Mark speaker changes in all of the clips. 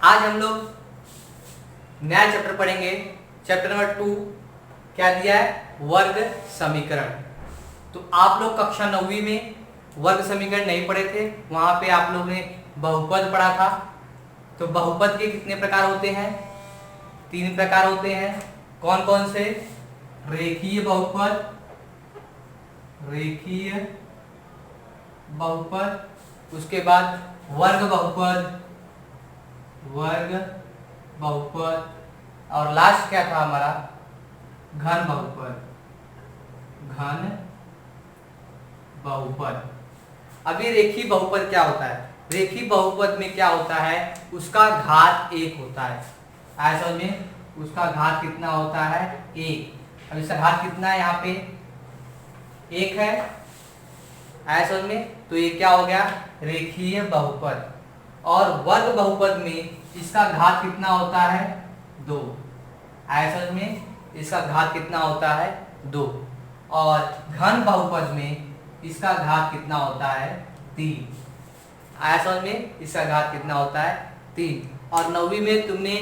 Speaker 1: आज हम लोग नया चैप्टर पढ़ेंगे। चैप्टर नंबर 2 क्या दिया है? वर्ग समीकरण। तो आप लोग कक्षा 9वीं में वर्ग समीकरण नहीं पढ़े थे, वहां पे आप लोग ने बहुपद पढ़ा था। तो बहुपद के कितने प्रकार होते हैं? 3 प्रकार होते हैं। कौन कौन से? रेखीय बहुपद, रेखीय बहुपद, उसके बाद वर्ग बहुपद, वर्ग बहुपद, और लास्ट क्या था हमारा? घन बहुपद, घन बहुपद। अभी रेखीय बहुपद क्या होता है? रेखीय बहुपद में क्या होता है? उसका घात 1 होता है। ऐसा में उसका घात कितना होता है? 1। अब इसका घात कितना है? यहाँ पे 1 है ऐसा में, तो ये क्या हो गया? रेखीय बहुपद। और वर्ग बहुपद में इसका घात कितना होता है? 2। ऐसा में इसका घात कितना होता है? 2। और घन बहुपद में इसका घात कितना होता है? 3। ऐसा में इसका घात कितना होता है? 3। और 9वीं में तुमने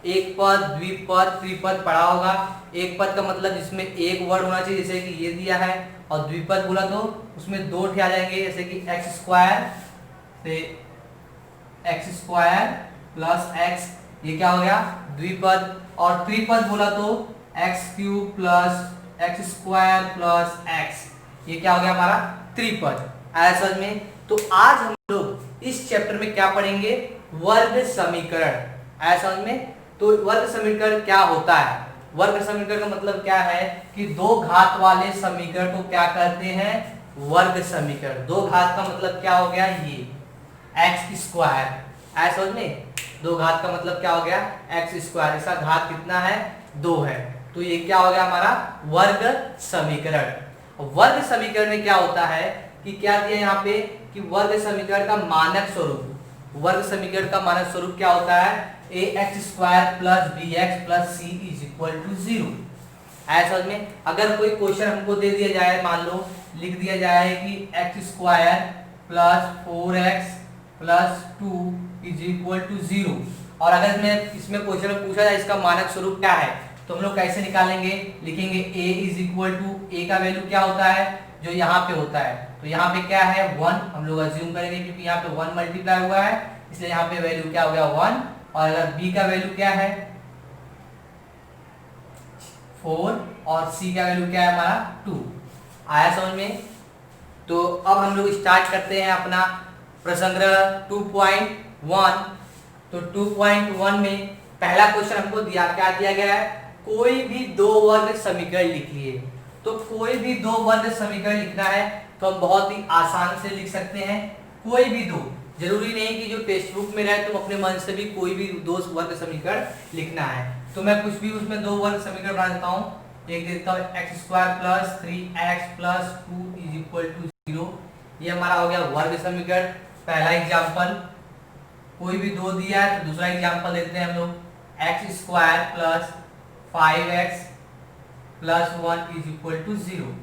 Speaker 1: एक पद, द्विपद, त्रिपद पढ़ा होगा। एक पद का मतलब जिसमें एक वर्ड होना चाहिए, जैसे कि ये दिया है। और द्विपद बोला तो उसमें 2 ठे आ जाएंगे, जैसे कि x स्क्वायर से x स्क्वायर प्लस x, ये क्या हो गया? द्विपद। और त्रिपद बोला तो x cube plus x square plus x, ये क्या हो गया हमारा? त्रिपद। ऐसा में तो आज हम लोग इस चैप्टर में क्या पढ़ेंगे? वर्ग समीकरण। ऐसा में तो वर्ग समीकरण क्या होता है? वर्ग समीकरण का मतलब क्या है कि 2 घात वाले समीकरण को क्या कहते हैं? वर्ग समीकरण। 2 घात का मतलब क्या हो गया? ये x स्क्वायर। ऐसा में 2 घात का मतलब क्या हो गया? x square. इसका घात कितना है? 2 है। तो ये क्या हो गया हमारा? वर्ग समीकरण। वर्ग समीकरण में क्या होता है कि क्या दिया यहाँ पे कि वर्ग समीकरण का मानक स्वरूप, वर्ग समीकरण का मानक स्वरूप क्या होता है? ax square plus bx plus c is equal to 0। ऐसा में अगर कोई क्वेश्चन हमको दे दिया जाए, मान लो लिख दिया जाए कि x square plus 4x plus 2 is equal to 0, और अगर मैं इसमें क्वेश्चन में पूछा जाए इसका मानक स्वरूप क्या है, तो हम लोग कैसे निकालेंगे? लिखेंगे a is equal to, a का वैल्यू क्या होता है? जो यहाँ पे होता है, तो यहाँ पे क्या है? 1 हम लोग अज्यूम करेंगे, क्योंकि यहाँ पे 1 मल्टीप्लाई हुआ है, इसलिए यहाँ पे वैल्यू क्या हो गया? 1। और अगर b का वैल्यू क्या है? 4, और c का वैल्यू क्या है हमारा? 2। आया समझ में? तो अब हम लोग स्टार्ट करते हैं अपना प्रसंग्रह 2.1। तो 2.1 में पहला क्वेश्चन हमको दिया, क्या दिया गया है? कोई भी 2 वर्ग समीकरण लिख लिए। तो कोई भी 2 वर्ग समीकरण लिखना है तो हम बहुत ही आसान से लिख सकते हैं। कोई भी 2, जरूरी नहीं कि जो टेक्स्ट बुक में रहे, तुम अपने मन से भी कोई भी 2 वर्ग समीकरण लिखना है। तो मैं कुछ भी उसमें 2 वर्ग समीकरण बना देता हूँ। एक देता हूँ x square plus 3x plus 2 is equal to 0, ये हमारा हो गया वर्ग समीकरण। पहला एग्जाम्पल। कोई भी 2 दिया है तो दूसरा एग्जाम्पल देते हैं हम लोग। x square plus 5x plus 1 is equal to 0।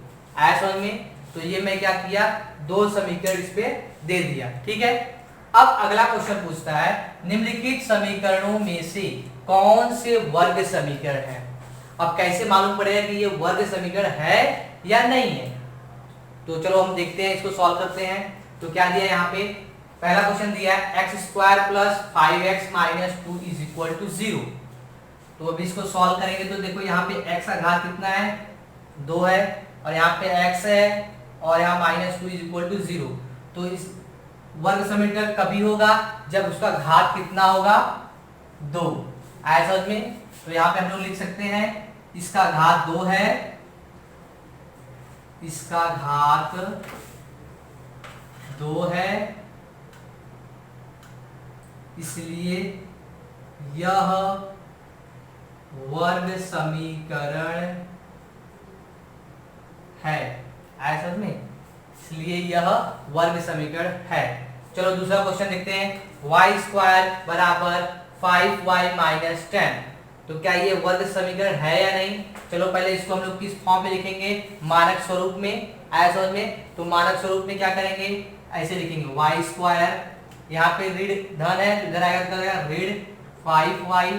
Speaker 1: ऐसा में तो ये मैं क्या किया? 2 समीकरण इस पे दे दिया। ठीक है। अब अगला क्वेश्चन पूछता है, निम्नलिखित समीकरणों में से कौन से वर्ग समीकरण है? अब कैसे मालूम पड़ेगा कि ये वर्ग समीकरण है या नहीं है? तो चलो हम देखते हैं, इसको सॉल्व करते हैं। तो क्या दिया यहाँ पे? पहला क्वेश्चन दिया है x square plus 5x minus 2 is equal to 0। तो अभी इसको सॉल्व करेंगे तो देखो यहाँ पे x का घात कितना है? 2 है, और यहाँ पे x है, और यहाँ माइनस 2 इज इक्वल टू 0। तो इस वर्ग समीकरण कभी होगा जब उसका घात कितना होगा? 2। ऐसा में तो यहाँ पे हम लोग लिख सकते हैं इसका घात 2 है, इसका घात 2 है, इसलिए यह वर्ग समीकरण है। ऐसा में इसलिए यह वर्ग समीकरण है। चलो दूसरा क्वेश्चन देखते हैं। y स्क्वायर बराबर 5y माइनस 10, तो क्या ये वर्ग समीकरण है या नहीं? चलो पहले इसको हम लोग किस फॉर्म में लिखेंगे? मानक स्वरूप में। ऐसा में तो मानक स्वरूप में क्या करेंगे? ऐसे लिखेंगे y स्क्वायर, यहाँ पे ऋण धन है, इधर आएगा ऋण 5y,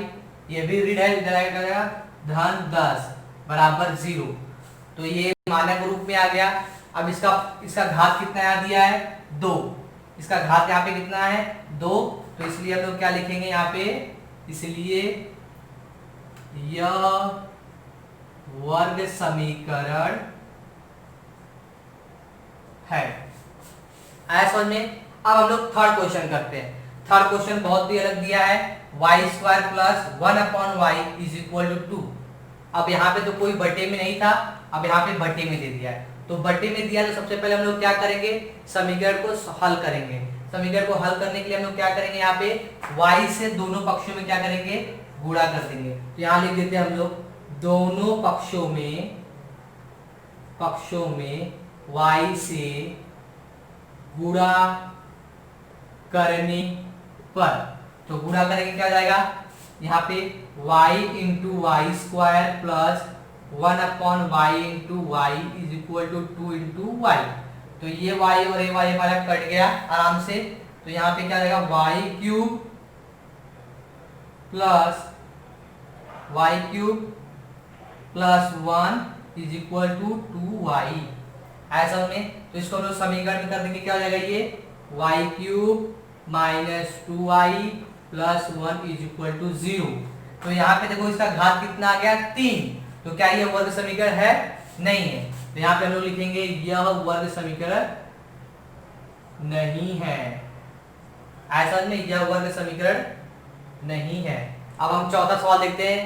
Speaker 1: ये भी ऋण है, इधर आएगा धन 10 बराबर 0। तो ये मानक रूप में आ गया। अब इसका घात कितना यहाँ दिया है 2, इसका घात यहाँ पे कितना है 2, तो इसलिए हम लोग क्या लिखेंगे यहाँ पे, इसलिए यह वर्ग समीकरण है। आया समझ में। अब हम लोग थर्ड क्वेश्चन करते हैं। थर्ड क्वेश्चन बहुत ही अलग दिया है, y square plus 1/y is equal to 2। अब यहाँ पे तो कोई बटे में नहीं था, अब यहाँ पे बटे में दे दिया है। तो बटे में दिया तो सबसे पहले हम लोग क्या करेंगे, समीकरण को हल करेंगे। समीकरण को हल करने के लिए हम लोग क्या करेंगे, यहाँ पे y से दोनों पक्षों में क्या करेंगे, गुणा कर देंगे। तो यहाँ लिख देते हैं हम लोग दोनों पक्षों में y से गुणा करने पर, तो गुणा करेंगे क्या हो जाएगा, यहाँ पे y into y square plus 1/y into y is equal to 2 into y. तो ये y और ये y हमारा कट गया आराम से। तो यहाँ पे क्या रहेगा y cube plus 1 is equal to 2y, ऐसा में। तो इसको हम लोग समीकरण में कर देंगे, क्या हो जाएगा ये y cube minus 2y plus 1 is equal to 0। तो यहाँ पे देखो इसका घात कितना आ गया 3, तो क्या ये वर्ग समीकरण है, नहीं है। तो यहाँ पे हम लोग लिखेंगे यह वर्ग समीकरण नहीं है, ऐसा में यह वर्ग समीकरण नहीं है। अब हम चौथा सवाल देखते हैं।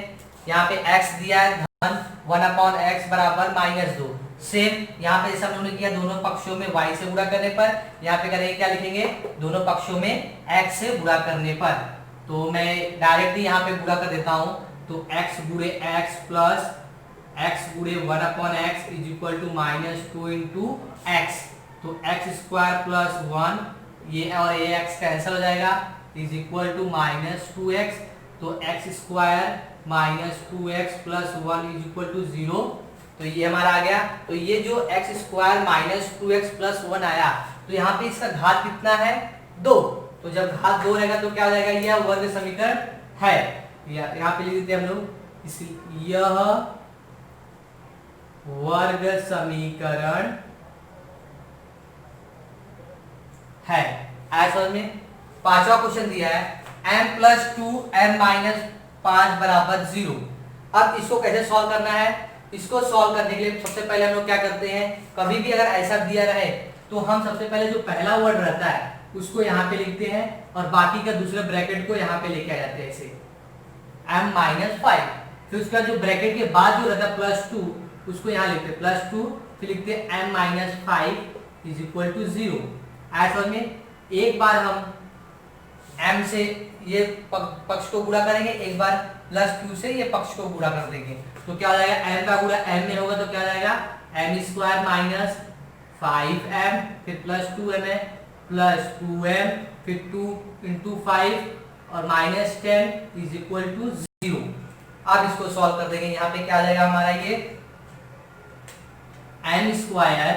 Speaker 1: यहाँ पे x दिया है धन 1/x बराबर -2। सेम यहाँ पे जैसा हम लोगों ने किया, दोनों पक्षों में y से गुणा करने पर, यहाँ पे करेंगे क्या लिखेंगे, दोनों पक्षों में x से गुणा करने पर। तो मैं डायरेक्टली यहाँ पे गुणा कर देता हूँ। तो x गुणे x प्लस x गुणे 1/x is equal to -2 into x। तो x स्क्वायर प्लस 1, ये और ये x कैंसिल हो जाएगा, इज इक्वल टू -2x। तो x square -2x plus 1 is equal to 0। तो ये हमारा आ गया। तो ये जो x स्क्वायर -2x प्लस 1 आया, तो यहाँ पे इसका घात कितना है 2। तो जब घात 2 रहेगा तो क्या हो जाएगा, यह वर्ग समीकरण है। यहाँ पे लिख देते हैं हम लोग, यह वर्ग समीकरण है, ऐसा में। पांचवा क्वेश्चन दिया है m प्लस 2 m माइनस 5 बराबर 0। अब इसको कैसे सॉल्व करना है, इसको सॉल्व करने के लिए सबसे पहले हम लोग क्या करते हैं, कभी भी अगर ऐसा दिया रहे तो हम सबसे पहले जो पहला वर्ड रहता है उसको यहाँ पे लिखते हैं और बाकी का दूसरे ब्रैकेट को यहाँ पे लेके आ जाते हैं, ऐसे m माइनस 5। फिर उसका जो ब्रैकेट के बाद जो रहता है +2, उसको यहाँ लिखते हैं +2, फिर लिखते हैं m minus 5 is equal to 0। ऐसा में एक बार हम m से ये पक्ष को गुणा करेंगे, एक बार +2 से ये पक्ष को गुणा कर देंगे। तो क्या हो जाएगा, m का गुणा m में होगा तो क्या हो जाएगा, m स्क्वायर माइनस 5m, फिर +2m है प्लस 2m, फिर 2 इंटू 5 और -10 इज इक्वल टू 0। अब इसको सॉल्व कर देंगे। यहाँ पे क्या आ जाएगा हमारा, ये m square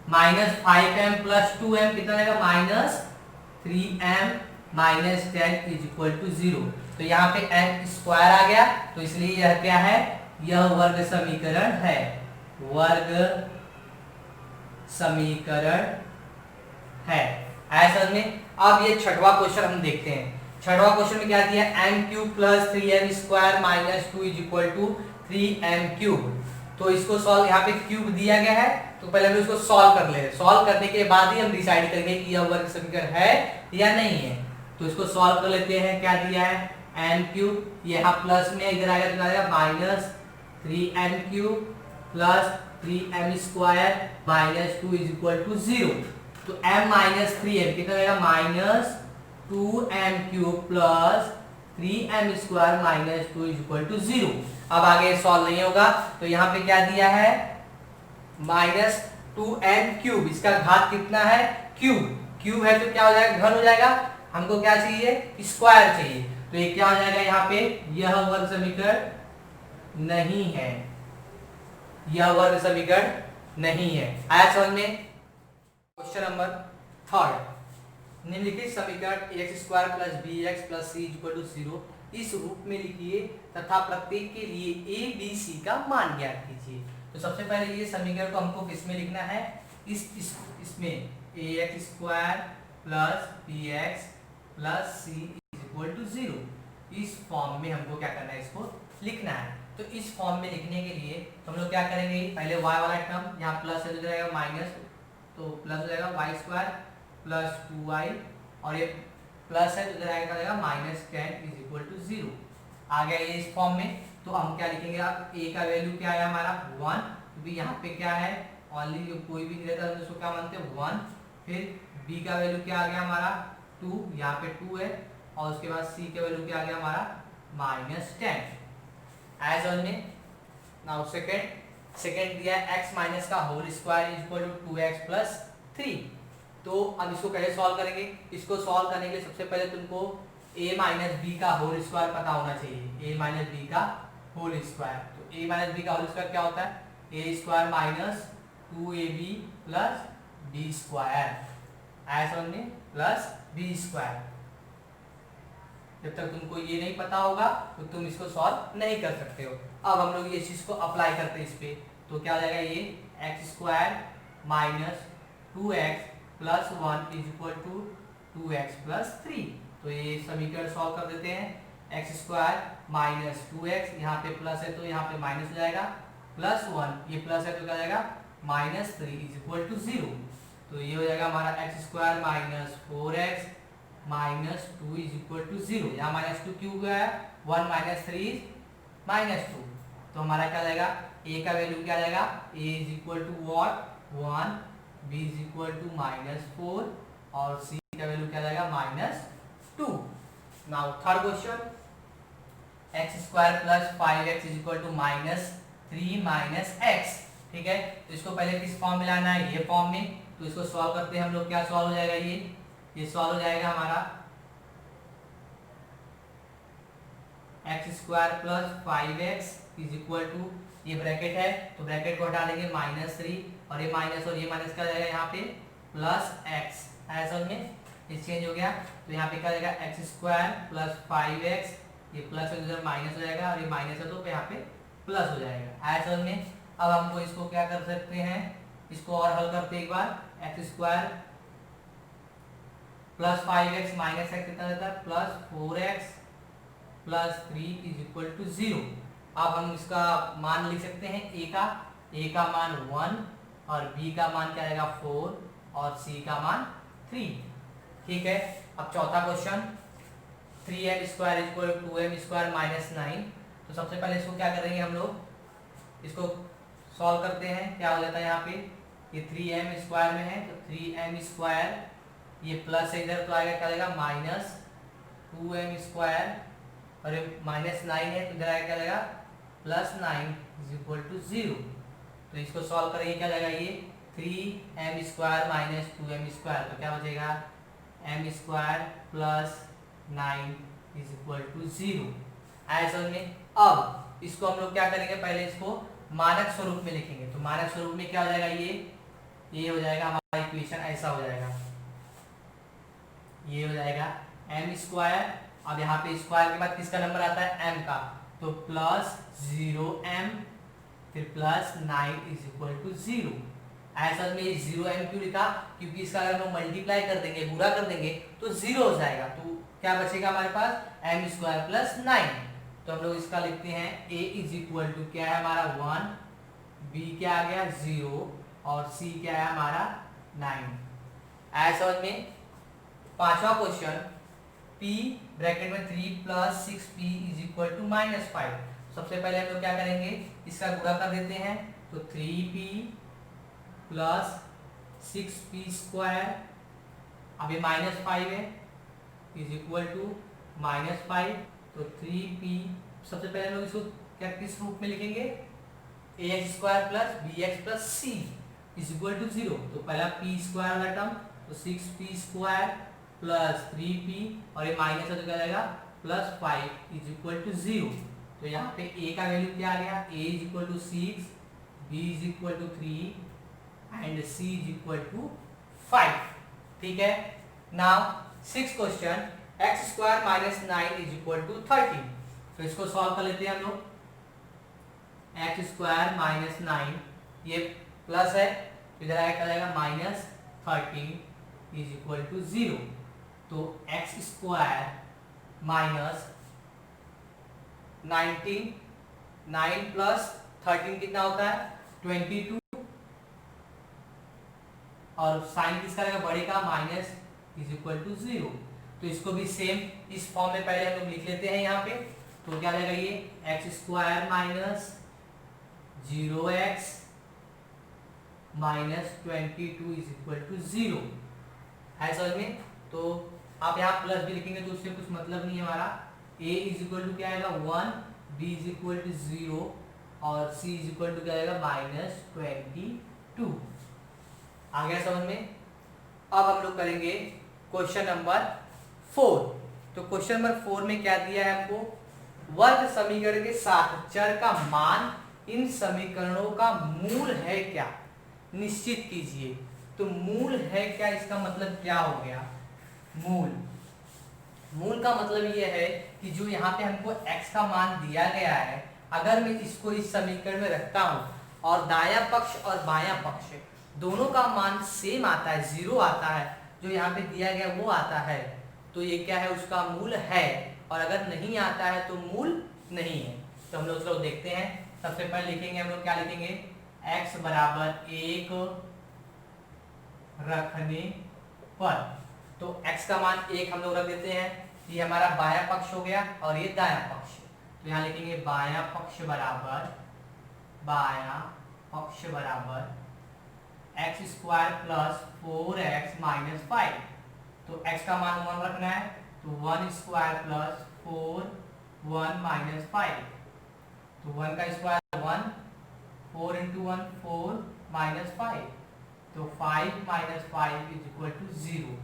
Speaker 1: minus 5m plus 2m कितना जाएगा, -3m minus 10 is equal to 0। तो यहाँ पे m स्क्वायर आ गया, तो इसलिए यह क्या है, यह वर्ग समीकरण है, वर्ग समीकरण है, ऐसा में। अब ये छठवां क्वेश्चन हम देखते हैं। छठवां क्वेश्चन में क्या दिया, m cube plus 3m square minus 2 is equal to 3m cube. तो इसको सॉल्व, यहाँ पे क्यूब दिया गया है तो पहले हम इसको सॉल्व कर ले। सॉल्व करने के बाद ही हम डिसाइड करेंगे कि यह वर्ग समीकरण है या नहीं है। तो इसको सॉल्व कर लेते हैं। क्या दिया है, m क्यूब, यहाँ प्लस में इधर आएगा तो आएगा -3m cube plus 3m square minus 2 is equal to 0। तो m माइनस 3m कितना आएगा, -2m cube plus 3m square minus 2 is equal to 0। अब आगे सॉल्व नहीं होगा, तो यहाँ पे क्या दिया है, -2m क्यूब, इसका घात कितना है, क्यूब है तो क्या हो जाएगा, घन हो जाएगा। हमको क्या चाहिए, स्क्वायर चाहिए। तो ये क्या हो जाएगा, यहाँ पे यह वर्ग समीकरण नहीं है, यह वर्ग समीकरण नहीं है। आया समझ में। क्वेश्चन नंबर 3, निम्नलिखित समीकरण x² + bx + c = 0 इस रूप में लिखिए तथा प्रत्येक के लिए ए बी सी का मान ज्ञात कीजिए। तो सबसे पहले ये समीकरण को हमको किसमें लिखना है, इसमें a x square plus b x plus c is equal to 0, इस फॉर्म में हमको क्या करना है, इसको लिखना है। तो इस फॉर्म में लिखने के लिए तो हम लोग क्या करेंगे, पहले y वाला टर्म यहाँ प्लस हो जाएगा माइनस, तो प्लस हो जाएगा वाई स्क्वायर प्लस 2y, और ये प्लस है तो इधर आएगा माइनस 10 इज इक्वल टू 0। आ गया ये इस फॉर्म में। तो हम क्या लिखेंगे, अब a का वैल्यू क्या है हमारा 1, क्योंकि यहाँ पे क्या है ओनली कोई भी नहीं रहता तो उसको क्या मानते हैं 1। फिर b का वैल्यू क्या आ गया हमारा 2, यहाँ पे 2 है, और उसके बाद c का वैल्यू क्या आ गया हमारा माइनस 10 एज ऑन में। नाउ सेकेंड दिया है x माइनस का whole square is equal to 2x plus 3। तो अब इसको कैसे सॉल्व करेंगे, इसको सॉल्व करने के लिए सबसे पहले तुमको a माइनस बी का होल स्क्वायर पता होना चाहिए, a माइनस बी का होल स्क्वायर। तो a माइनस बी का होल स्क्वायर क्या होता है, a square minus 2ab plus b square एज ऑन में प्लस बी स्क्वायर। जब तक तुमको ये नहीं पता होगा तो तुम इसको सॉल्व नहीं कर सकते हो। अब हम लोग ये चीज को अप्लाई करते हैं इस पे, तो क्या हो जाएगा, ये x square minus 2x plus 1 is equal to 2x plus 3। तो ये समीकरण सॉल्व कर देते हैं, एक्स स्क्वायर माइनस 2x, यहाँ पे प्लस है तो यहाँ पे माइनस हो जाएगा, प्लस 1 ये प्लस है तो क्या हो जाएगा माइनस 3 इज इक्वल टू 0। तो ये हो जाएगा हमारा x square minus 4x minus 2 is equal to 0। यहाँ माइनस 2 क्यों गया है, 1 माइनस 3 इज माइनस 2। तो हमारा क्या जाएगा, a का वैल्यू क्या जाएगा, a is equal to what 1, b is equal to minus 4, और c का वैल्यू क्या जाएगा minus 2। Now third question, x square plus 5x is equal to minus 3 minus x। ठीक है, तो इसको पहले किस फॉर्म में लाना है, ये फॉर्म में। तो इसको सॉल्व करते हैं हम लोग, क्या सॉल्व हो जाएगा, ये सॉल्व हो जाएगा हमारा x square plus 5x is equal to, ये ब्रैकेट है तो ब्रैकेट को हटा देंगे माइनस 3, और ये माइनस क्या जाएगा यहाँ पे प्लस x ऐसा में एक्सचेंज हो गया। तो यहाँ पे क्या जाएगा एक्स स्क्वायर प्लस 5x, ये प्लस इधर माइनस हो जाएगा, और ये माइनस है तो यहाँ पे प्लस हो जाएगा ऐसा में। अब हमको इसको क्या कर सकते हैं, इसको और हल करते एक बार, x square plus 5x minus x कितना देता है plus 4x plus 3 is equal to 0। अब हम इसका मान लिख सकते हैं, a का मान 1, और b का मान क्या आएगा 4, और c का मान 3। ठीक है, अब चौथा question, 3m square is equal to 2m square minus 9। तो सबसे पहले इसको क्या करेंगे हम लोग, इसको सॉल्व करते हैं। क्या हो जाता है यहाँ पे, ये 3m स्क्वायर में है तो 3m स्क्वायर, ये प्लस है इधर तो आएगा क्या आएगा माइनस 2m स्क्वायर, और ये माइनस 9 है तो इधर आएगा क्या आएगा प्लस 9 इज इक्वल टू 0। तो इसको सॉल्व करेंगे, क्या जाएगा ये 3m square minus 2m square, तो क्या बचेगा m square plus 9 is equal to 0 ऐसा में। अब इसको हम लोग क्या करेंगे, पहले इसको मानक स्वरूप में लिखेंगे। तो मानक स्वरूप में क्या हो जाएगा, ये हो जाएगा हमारा इक्वेशन ऐसा हो जाएगा, ये हो जाएगा m स्क्वायर, अब यहाँ पे स्क्वायर के बाद किसका नंबर आता है m का, तो प्लस 0m फिर प्लस 9 इज इक्वल टू 0। ऐसा में 0m क्यों लिखा, क्योंकि इसका अगर हम मल्टीप्लाई कर देंगे, गुणा कर देंगे तो 0 हो जाएगा। तो क्या बचेगा हमारे पास m स्क्वायर प्लस 9। तो हम लोग इसका लिखते हैं a इज इक्वल टू क्या है हमारा 1, b क्या आ गया 0, और c क्या है हमारा 9। ऐसा में पांचवा क्वेश्चन, p ब्रैकेट में 3 plus 6p is equal to minus 5। सबसे पहले हम लोग क्या करेंगे, इसका गुणा कर देते हैं, तो 3p प्लस 6p स्क्वायर, अब ये माइनस 5 है इज इक्वल टू माइनस 5, तो 3p। सबसे पहले हम लोग इसको क्या किस रूप में लिखेंगे, ax square plus bx plus c is equal to 0। तो पहला p स्क्वायर वाला टर्म, तो 6p स्क्वायर प्लस 3p, और ये माइनस है तो क्या जाएगा प्लस 5 इज इक्वल टू 0। तो यहाँ पे a का वैल्यू क्या आ गया, a is equal to 6, b is equal to 3 and c is equal to 5। ठीक है, now six question, x square minus 9 is equal to 13। तो इसको सॉल्व कर लेते हैं हम लोग। एक्स स्क्वायर माइनस 9, ये प्लस है तो इधर आगे क्या जाएगा माइनस 13 इज इक्वल टू 0। तो एक्स स्क्वायर माइनस 19, 9 प्लस 13 कितना होता है 22, और साइन किसका रहेगा बड़े का माइनस इज इक्वल टू 0। तो इसको भी सेम इस फॉर्म में पहले हम लोग लिख लेते हैं यहाँ पे। तो क्या रहेगा ये x square minus 0x minus 22 is equal to 0 है समझ में। तो आप यहाँ प्लस भी लिखेंगे तो उससे कुछ मतलब नहीं है हमारा। a इज इक्वल टू क्या आएगा 1, b इज इक्वल टू 0 और c इज इक्वल टू क्या आएगा माइनस 22। आ गया समझ में। अब हम लोग करेंगे क्वेश्चन नंबर 4। तो क्वेश्चन नंबर 4 में क्या दिया है हमको, वर्ग समीकरण के साथ चर का मान इन समीकरणों का मूल है क्या, निश्चित कीजिए। तो मूल है क्या, इसका मतलब क्या हो गया, मूल का मतलब ये है कि जो यहाँ पे हमको x का मान दिया गया है, अगर मैं इसको इस समीकरण में रखता हूँ और दायां पक्ष और बायां पक्ष दोनों का मान सेम आता है, 0 आता है, जो यहाँ पे दिया गया वो आता है, तो ये क्या है उसका मूल है। और अगर नहीं आता है तो मूल नहीं है। तो हम लोग चलो देखते हैं। सबसे पहले लिखेंगे हम लोग, क्या लिखेंगे, x बराबर 1 रखने पर, तो x का मान 1 हम लोग रख देते हैं। ये हमारा बायां पक्ष हो गया और ये दायां पक्ष। तो यहाँ लिखेंगे बायां पक्ष बराबर x square plus 4x minus 5। तो x का मान 1 रखना है, तो 1 स्क्वायर प्लस 4 1 माइनस 5। तो 1 का स्क्वायर 1, 4 इंटू 1 4 माइनस 5, तो 5 माइनस 5 इज इक्वल टू 0।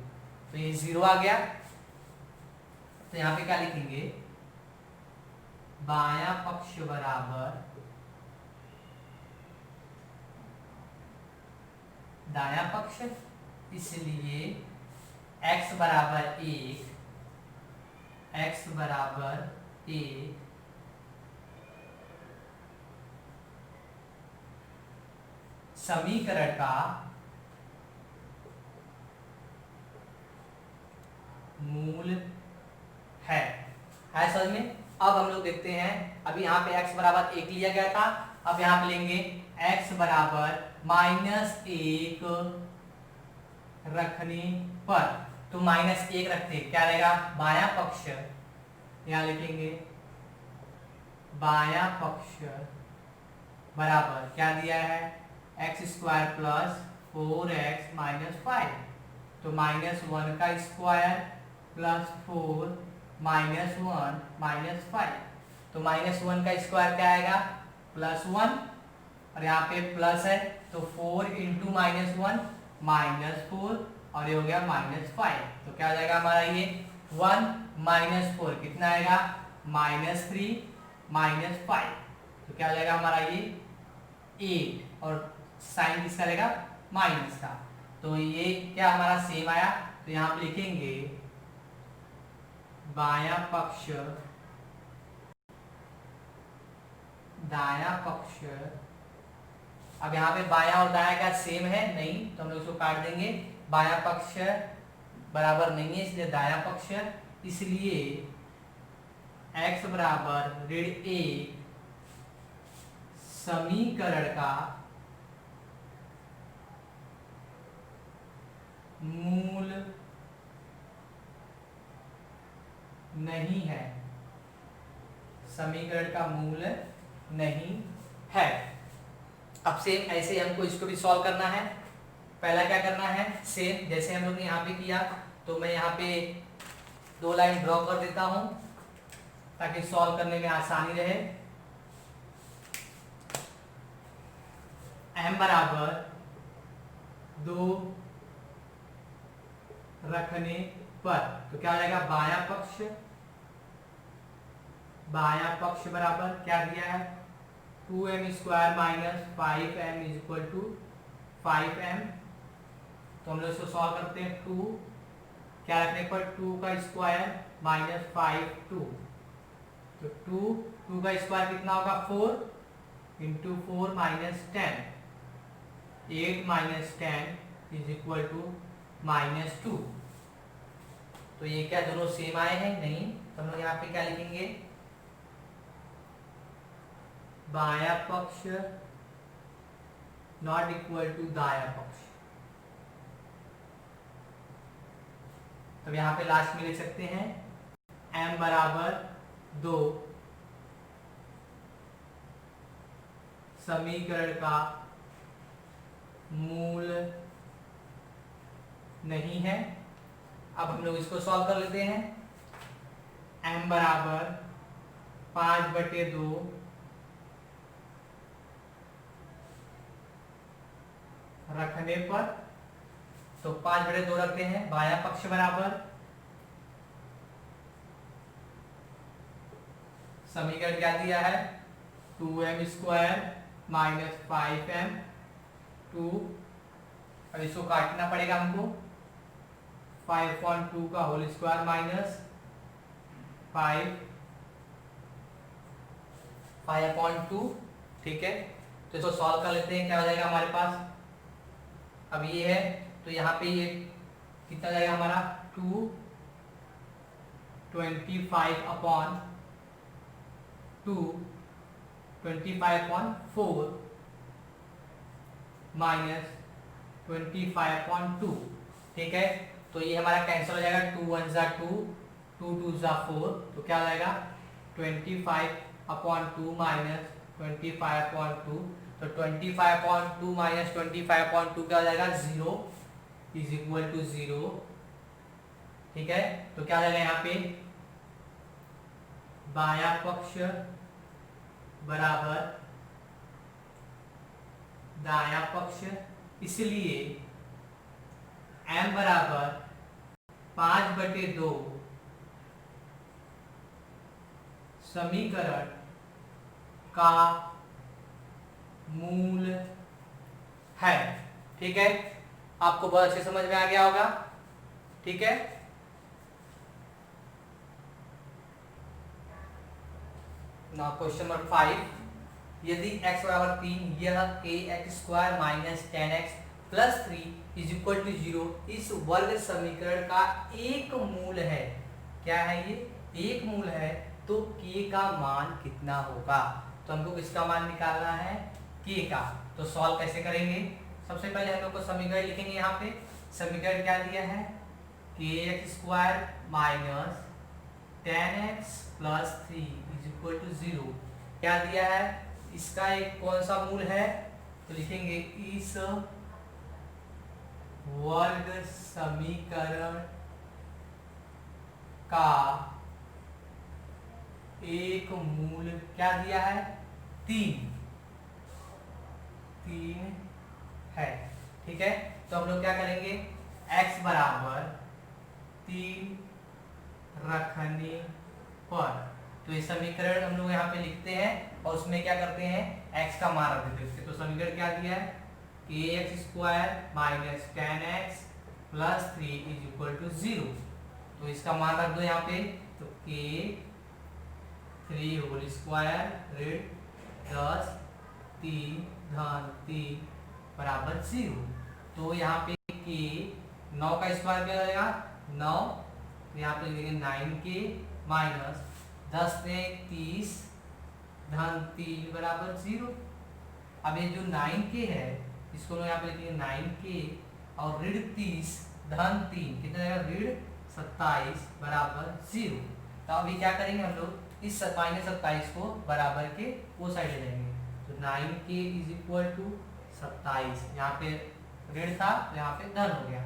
Speaker 1: तो ये 0 आ गया। तो यहाँ पे क्या लिखेंगे, बायां पक्ष बराबर दायां पक्ष, इसलिए x बराबर 1 समीकरण का मूल है समझ में। अब हम लोग देखते हैं, अभी यहाँ पे x बराबर 1 लिया गया था, अब यहाँ पे लेंगे x बराबर -1 रखने पर। तो -1 रखते क्या रहेगा, बायां पक्ष, यहाँ लिखेंगे बायां पक्ष बराबर क्या दिया है, x square plus 4x minus 5। तो -1 का स्क्वायर प्लस 4 -1 माइनस 5। तो -1 का स्क्वायर क्या आएगा, +1, और यहाँ पे प्लस है तो 4 इंटू -1 -4, और ये हो गया -5। तो क्या हो जाएगा हमारा ये 1 -4 कितना आएगा, -3 -5। तो क्या हो जाएगा हमारा ये 8, और साइन किसका रहेगा, माइनस का। तो ये क्या हमारा सेम आया। तो यहाँ पे लिखेंगे बायां पक्ष दायां पक्ष। अब यहाँ पे बायां और दायां क्या सेम है, नहीं, तो हम लोग इसको काट देंगे। बायां पक्ष बराबर नहीं है इसलिए दायां पक्ष, इसलिए x बराबर ऋण 1 समीकरण का मूल नहीं है, समीकरण का मूल नहीं है। अब सेम ऐसे हमको इसको भी सॉल्व करना है। पहला क्या करना है, सेम जैसे हम लोग ने यहाँ पे किया, तो मैं यहाँ पे 2 लाइन ड्रॉ कर देता हूं ताकि सॉल्व करने में आसानी रहे। m बराबर 2 रखने पर, तो क्या हो जाएगा, बायां पक्ष बराबर क्या दिया है, 2m square minus 5m is equal to 5m। तो हम लोग इसको सॉल्व करते हैं, 2 क्या रखने पर 2 का स्क्वायर माइनस 5 2, तो 2 का स्क्वायर कितना होगा 4 into 4 minus 10, 8 minus 10 is equal to minus 2। तो ये क्या दोनों सेम आए हैं? नहीं। तो हम लोग यहाँ पे क्या लिखेंगे, बायां पक्ष नॉट इक्वल टू दायां पक्ष। तो यहाँ पे लास्ट में लिख सकते हैं m बराबर 2 समीकरण का मूल नहीं है। अब हम लोग इसको सॉल्व कर लेते हैं। m बराबर 5/2 रखने पर, तो 5/2 रखते हैं, बायां पक्ष बराबर समीकरण क्या दिया है 2m स्क्वायर माइनस 5m 2। अब इसको काटना पड़ेगा हमको, 5.2 का होल स्क्वायर माइनस 5.2। ठीक है, तो इसको सॉल्व कर लेते हैं। क्या हो जाएगा हमारे पास, अब ये है तो यहाँ पे ये कितना जाएगा हमारा 225/2 25/4 माइनस 25/2। ठीक है, तो ये हमारा कैंसिल हो जाएगा, 2 1 जा 2, 2 2 जा 4, तो क्या हो जाएगा 25/2 माइनस 25/2। तो 25/2 माइनस 25/2 क्या हो जाएगा 0 इज इक्वल टू 0। ठीक है, तो क्या हो जाएगा यहाँ पे बायां पक्ष बराबर दायां पक्ष, इसलिए m बराबर 5/2 समीकरण का मूल है। ठीक है, आपको बहुत अच्छे समझ में आ गया होगा। ठीक है, नाउ क्वेश्चन नंबर 5, यदि x बराबर 3 यह ax² minus 10x plus 3 is equal to 0 इस वर्ग समीकरण का एक मूल है। क्या है ये? एक मूल है। तो k का मान कितना होगा? तो हमको किसका मान निकालना है? k का। तो सॉल्व कैसे करेंगे? सबसे पहले हम लोग को समीकरण लिखेंगे। यहाँ पे समीकरण क्या दिया है kx² minus 10x plus 3 is equal to 0। क्या दिया है? इसका एक कौन सा मूल है? तो लिखेंगे इस वर्ग समीकरण का एक मूल क्या दिया है? 3 है। ठीक है, तो हम लोग क्या करेंगे x बराबर 3 रखने पर, तो ये समीकरण हम लोग यहाँ पे लिखते हैं और उसमें क्या करते हैं x का मान रख देते हैं। तो समीकरण क्या दिया है kx² minus 10x plus 3 is equal to 0। तो इसका मान रख दो यहाँ पे, तो k 3 होल स्क्वायर ऋण 10 3 धन 3 बराबर 0। तो यहाँ पे k 9 का स्क्वायर क्या जाएगा 9, तो यहाँ पे लिखेंगे 9k माइनस 10 में 30 धन 3 बराबर 0। अब ये जो 9k है इसको लोग यहाँ पे लिखेंगे 9k और ऋण 30 धन 3 कितना जाएगा ऋण 27 बराबर 0। तो अभी क्या करेंगे हम लोग इस माइनस 27 को बराबर के वो साइड ले जाएंगे। तो 9k इज इक्वल टू 27, यहाँ पे ऋण था तो यहाँ पे धन हो गया।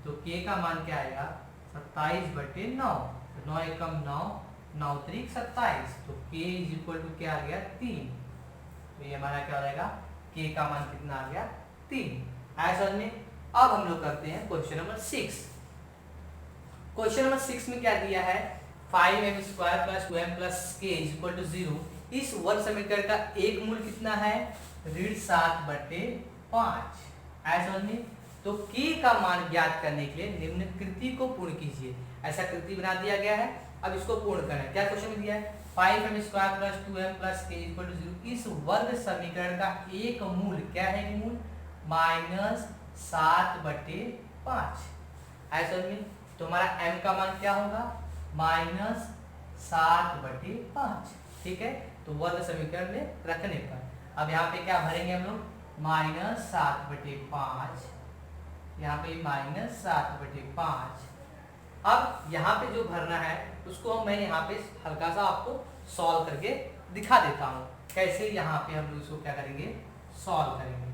Speaker 1: तो k का मान क्या आएगा 27/9, तो 9 एकम 9 9 त्रिक 27, तो k इज इक्वल टू क्या आ गया 3। तो ये हमारा क्या हो जाएगा k का मान कितना आ गया 3। आया समझ में? अब हम लोग करते हैं क्वेश्चन नंबर 6। क्वेश्चन नंबर 6 में क्या दिया है 5m² plus 2m plus k is equal to 0। इस वर्ग समीकरण का एक मूल कितना है ऋण 7/5। आया समझ में? तो k का मान ज्ञात करने के लिए निम्न कृति को पूर्ण कीजिए। ऐसा कृति बना दिया गया है, अब इसको पूर्ण करना है। क्या क्वेश्चन में दिया है 5m² + 2m + k = 0। इस वर्ग समीकरण का एक मूल क्या है, एक मूल -7/5। ऐसा में तो हमारा m का मान क्या होगा -7/5। ठीक है, तो वर्ग समीकरण में रखने पर अब यहाँ पे क्या भरेंगे हम लोग -7/5, यहाँ पे -7/5। अब यहाँ पे जो भरना है उसको मैं यहाँ पे हल्का सा आपको सॉल्व करके दिखा देता हूँ कैसे यहाँ पे हम लोग इसको क्या करेंगे सॉल्व करेंगे।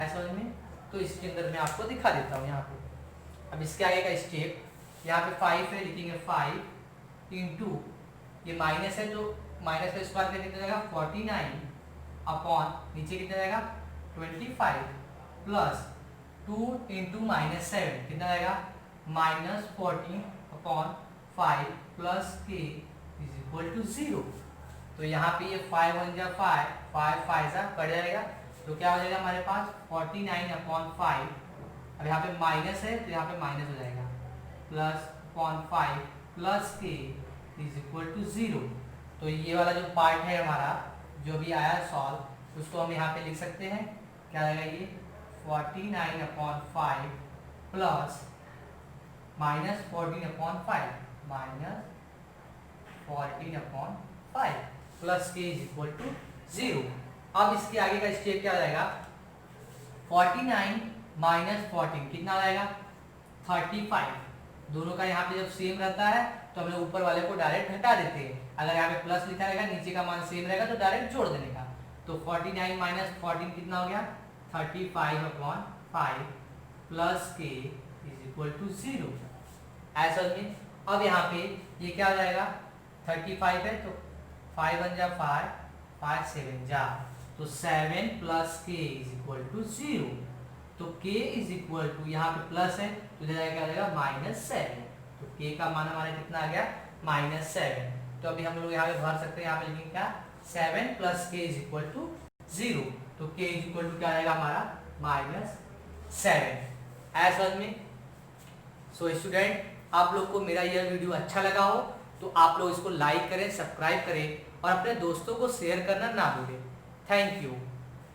Speaker 1: ऐसा में तो इसके अंदर मैं आपको दिखा देता हूँ यहाँ पे। अब इसके आगे का स्टेप, यहाँ पे 5 है, लिखेंगे 5 इंटू ये माइनस है तो माइनस का स्क्वायर कितना जाएगा 49 अपॉन नीचे कितना जाएगा 25 प्लस 2 इंटू -7 कितना जाएगा -14/5 प्लस k = 0। तो यहाँ पे ये 5 1 जा 5 5 5 जा कट जाएगा तो क्या हो जाएगा हमारे पास 49/5। अब यहाँ पे माइनस है तो यहाँ पे माइनस हो जाएगा +/5 प्लस k = 0। तो ये वाला जो पार्ट है हमारा जो भी आया सॉल्व उसको हम यहाँ पे लिख सकते हैं। क्या आएगा ये 49/5 प्लस -14/5 प्लस k = 0। अब इसके आगे का स्टेप क्या हो जाएगा 49 - 14 कितना हो जाएगा 35। दोनों का यहाँ पे जब सेम रहता है तो हम लोग ऊपर वाले को डायरेक्ट हटा देते हैं। अगर यहाँ पे प्लस लिखा रहेगा नीचे का मान सेम रहेगा तो डायरेक्ट जोड़ देने का। तो 49 - 14 कितना हो गया 35/5 प्लस k = 0। ऐसा में अब यहाँ पे ये क्या हो जाएगा 35 है तो 5 1 जा 5 5 7 जा तो 7 प्लस k = 0। तो k = यहाँ पे प्लस है तो क्या हो जाएगा -7। तो k का मान हमारा कितना आ गया -7। तो अभी हम लोग यहाँ पे भर सकते हैं, यहाँ पे लिखेंगे क्या 7 प्लस k = 0। तो k = क्या आएगा हमारा -7। ऐसा में सो स्टूडेंट आप लोग को मेरा यह वीडियो अच्छा लगा हो तो आप लोग इसको लाइक करें, सब्सक्राइब करें और अपने दोस्तों को शेयर करना ना भूलें। Thank you.